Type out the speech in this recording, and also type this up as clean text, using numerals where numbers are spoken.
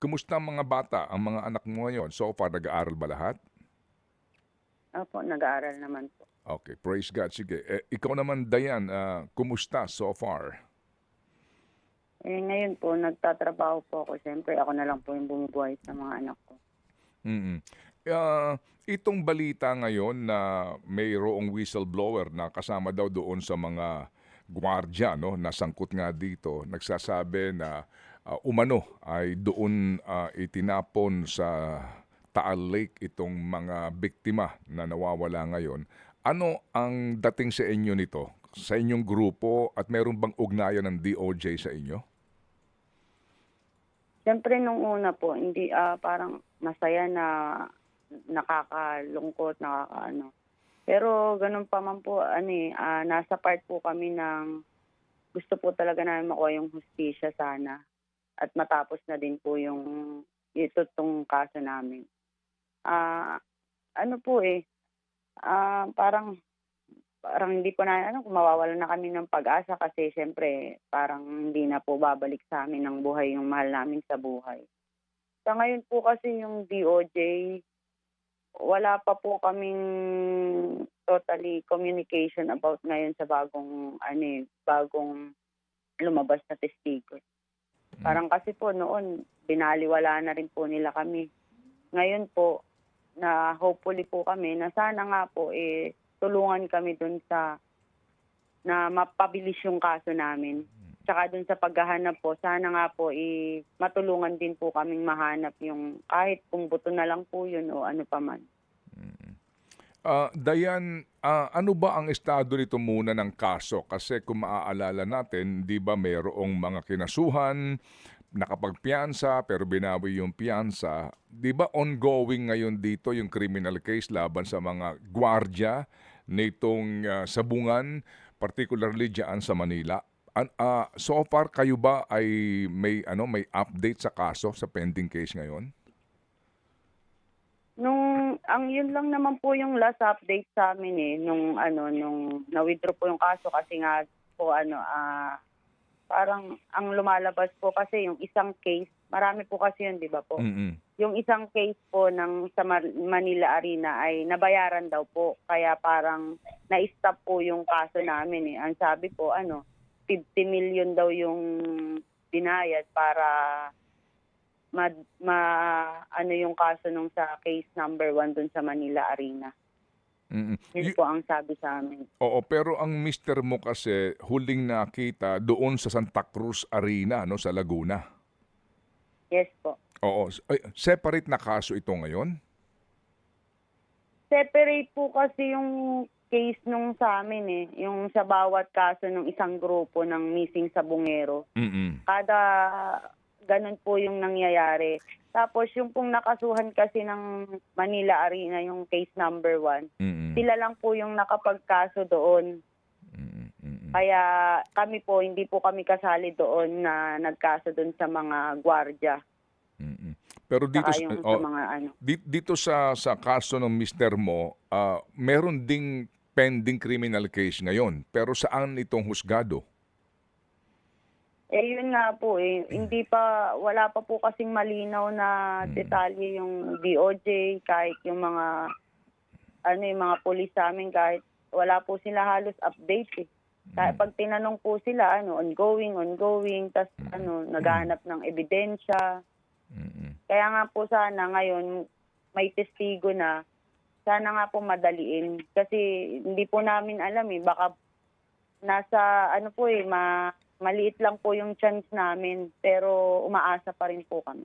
Kumusta ang mga bata, ang mga anak mo ngayon? So far, nag-aaral ba lahat? Opo, nag-aaral naman po. Okay, praise God. Sige, ikaw naman, Dayan, kumusta so far? Ngayon po nagtatrabaho po ako, siyempre ako na lang po yung bumubuhay sa mga anak ko. Mm. Itong balita ngayon na mayroong whistleblower na kasama daw doon sa mga gwardiya, no, na sangkot nga dito, nagsasabi na umano ay doon itinapon sa Taal Lake itong mga biktima na nawawala ngayon. Ano ang dating sa inyo nito? Sa inyong grupo at meron bang ugnayan ng DOJ sa inyo? Siyempre nung una po hindi, parang masaya na nakakalungkot, nakakaano. Pero gano'n pa man po nasa part po kami ng gusto po talaga namin makuha yung hustisya sana at matapos na din po yung itong kaso namin. Ah, ano po, parang Parang hindi ko na ano kung mawawalan na kami ng pag-asa kasi siyempre parang hindi na po babalik sa amin ng buhay yung mahal namin sa buhay. Sa ngayon po kasi yung DOJ, wala pa po kaming totally communication about ngayon sa bagong lumabas na testigo. Mm. Parang kasi po noon binaliwala na rin po nila kami. Ngayon po na hopefully po kami na sana nga po, tulungan kami dun sa na mapabilis yung kaso namin. Tsaka dun sa paghahanap po, sana nga po, matulungan din po kaming mahanap yung kahit kung buto na lang po yun o ano pa man. Dayan, ano ba ang estado nito muna ng kaso? Kasi kung maaalala natin, 'di ba mayroong mga kinasuhan, nakapagpiyansa pero binawi yung piyansa. 'Di ba ongoing ngayon dito yung criminal case laban sa mga gwardiya nitong sabungan, particularly diyan sa Manila? So far kayo ba ay may update sa kaso sa pending case ngayon? Ang yun lang naman po yung last update sa amin nung na-withdraw po yung kaso kasi nga po parang ang lumalabas po kasi yung isang case, marami po kasi yun, 'di ba po? Mm. Yung isang case po sa Manila Arena ay nabayaran daw po, kaya parang na-stop po yung kaso namin. Ang sabi po 50 million daw yung binayad para yung kaso nung sa case number 1 dun sa Manila Arena. Mm. Yun po ang sabi sa amin. Oo, pero ang mister mo kasi huling nakita doon sa Santa Cruz Arena, no, sa Laguna. Yes po. Oo, separate na kaso ito ngayon? Separate po kasi yung case nung sa amin yung sa bawat kaso ng isang grupo ng missing sa Bungero. Mm. Kada gano'n po yung nangyayari. Tapos yung pong nakasuhan kasi ng Manila Arena, yung case number 1, Mm. sila lang po yung nakapagkaso doon. Mm. Mm. Kaya kami po, hindi po kami kasali doon na nagkaso doon sa mga gwardiya, Mm. Pero dito saka yung sa mga dito sa kaso ng mister mo, meron ding pending criminal case ngayon. Pero saan itong husgado? yun nga po wala pa po kasing malinaw na Mm. detalye yung DOJ, kahit yung mga yung mga pulis sa'min, kahit wala po sila halos update. Kaya Mm. 'pag tinanong po sila ongoing, ta's Mm. naghahanap ng ebidensya. Mm. Kaya nga po sana ngayon may testigo na, sana nga po madaliin. Kasi hindi po namin alam, baka nasa maliit lang po yung chance namin, pero umaasa pa rin po kami.